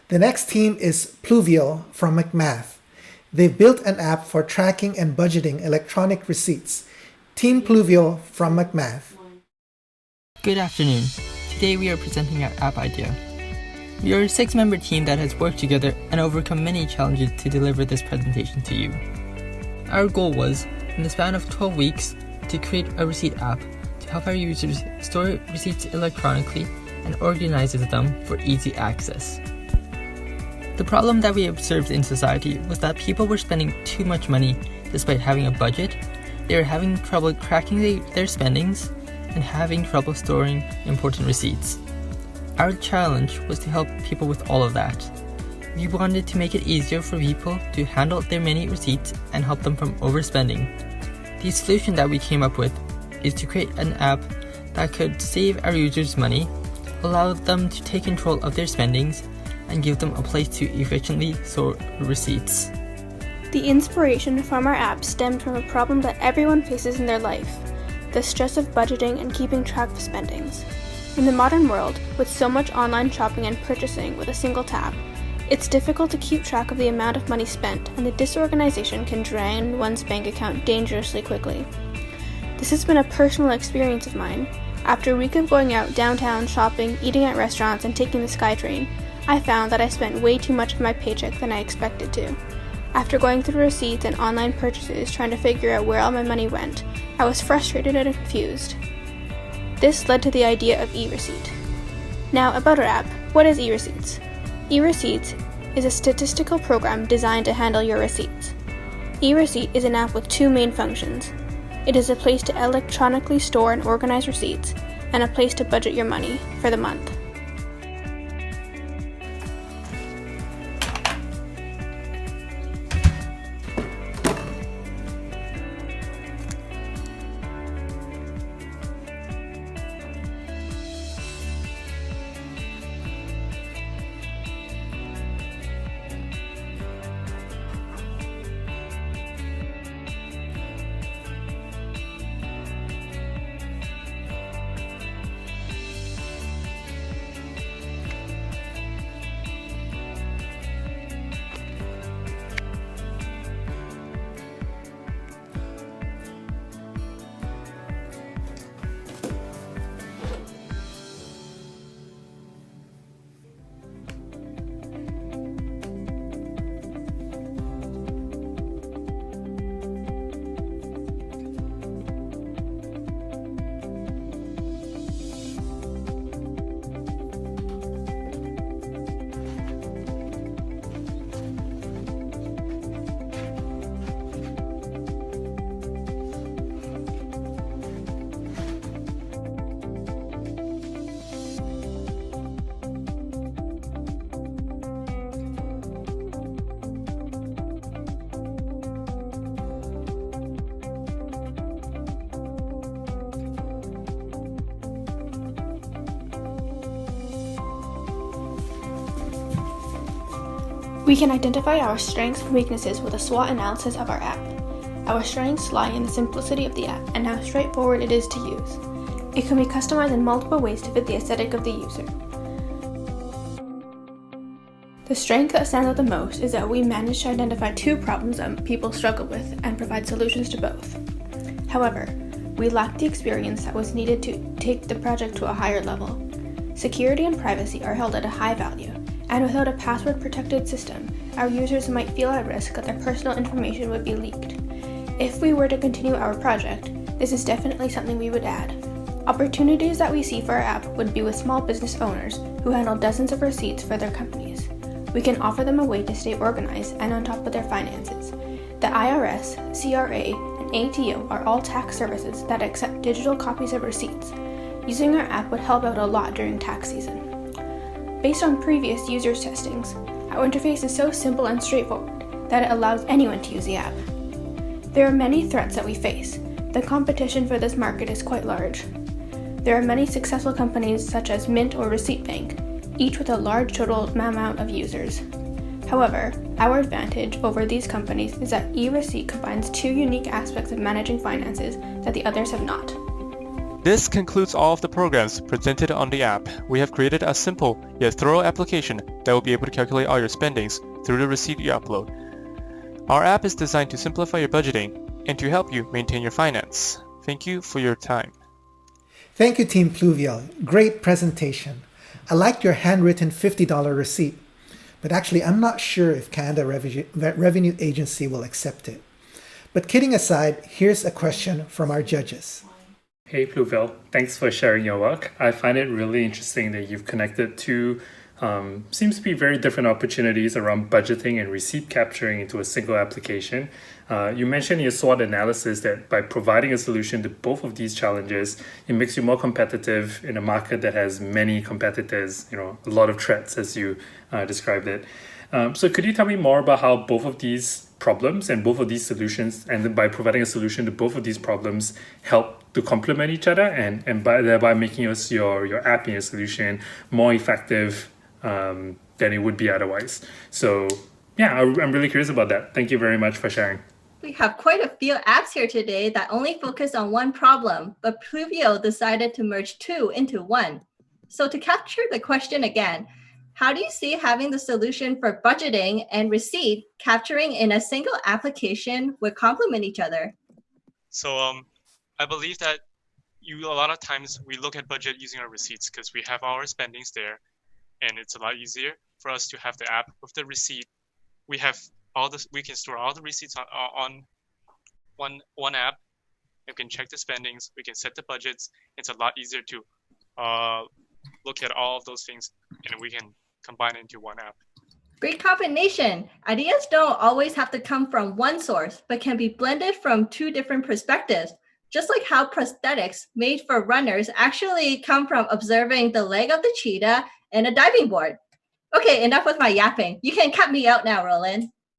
The next team is Pluvial from McMath. They've built an app for tracking and budgeting electronic receipts. Team Pluvial from McMath. Good afternoon. Today we are presenting our app idea. We are a 6-member team that has worked together and overcome many challenges to deliver this presentation to you. Our goal was, in the span of 12 weeks, to create a receipt app to help our users store receipts electronically and organize them for easy access. The problem that we observed in society was that people were spending too much money despite having a budget. They were having trouble tracking their spendings and having trouble storing important receipts. Our challenge was to help people with all of that. We wanted to make it easier for people to handle their many receipts and help them from overspending. The solution that we came up with is to create an app that could save our users money, allow them to take control of their spendings, and give them a place to efficiently store receipts. The inspiration from our app stemmed from a problem that everyone faces in their life: the stress of budgeting and keeping track of spendings. In the modern world, with so much online shopping and purchasing with a single tap, it's difficult to keep track of the amount of money spent, and the disorganization can drain one's bank account dangerously quickly. This has been a personal experience of mine. After a week of going out downtown, shopping, eating at restaurants, and taking the SkyTrain, I found that I spent way too much of my paycheck than I expected to. After going through receipts and online purchases trying to figure out where all my money went, I was frustrated and confused. This led to the idea of eReceipt. Now, about our app, what is eReceipts? eReceipts is a statistical program designed to handle your receipts. eReceipt is an app with two main functions. It is a place to electronically store and organize receipts, and a place to budget your money for the month. We can identify our strengths and weaknesses with a SWOT analysis of our app. Our strengths lie in the simplicity of the app and how straightforward it is to use. It can be customized in multiple ways to fit the aesthetic of the user. The strength that stands out the most is that we managed to identify two problems that people struggle with and provide solutions to both. However, we lacked the experience that was needed to take the project to a higher level. Security and privacy are held at a high value, and without a password-protected system, our users might feel at risk that their personal information would be leaked. If we were to continue our project, this is definitely something we would add. Opportunities that we see for our app would be with small business owners who handle dozens of receipts for their companies. We can offer them a way to stay organized and on top of their finances. The IRS, CRA, and ATO are all tax services that accept digital copies of receipts. Using our app would help out a lot during tax season. Based on previous users' testings, our interface is so simple and straightforward that it allows anyone to use the app. There are many threats that we face. The competition for this market is quite large. There are many successful companies such as Mint or Receipt Bank, each with a large total amount of users. However, our advantage over these companies is that eReceipt combines two unique aspects of managing finances that the others have not. This concludes all of the programs presented on the app. We have created a simple yet thorough application that will be able to calculate all your spendings through the receipt you upload. Our app is designed to simplify your budgeting and to help you maintain your finance. Thank you for your time. Thank you, Team Pluvial. Great presentation. I liked your handwritten $50 receipt, but actually I'm not sure if Canada Revenue Agency will accept it. But kidding aside, here's a question from our judges. Hey Pluvial, thanks for sharing your work. I find it really interesting that you've connected two seems to be very different opportunities around budgeting and receipt capturing into a single application. You mentioned in your SWOT analysis that by providing a solution to both of these challenges, it makes you more competitive in a market that has many competitors, a lot of threats as you described it. So could you tell me more about how both of these problems and both of these solutions, and then by providing a solution to both of these problems, help to complement each other and by thereby making your app and your solution more effective than it would be otherwise. So yeah, I'm really curious about that. Thank you very much for sharing. We have quite a few apps here today that only focus on one problem, but Pluvial decided to merge two into one. So to capture the question again, how do you see having the solution for budgeting and receipt capturing in a single application would complement each other? So I believe that a lot of times we look at budget using our receipts because we have our spendings there, and it's a lot easier for us to have the app with the receipt. We can store all the receipts on one app. We can check the spendings. We can set the budgets. It's a lot easier to look at all of those things, and we can combine it into one app. Great combination. Ideas don't always have to come from one source, but can be blended from two different perspectives. Just like how prosthetics made for runners actually come from observing the leg of the cheetah and a diving board. Okay, enough with my yapping. You can cut me out now, Roland.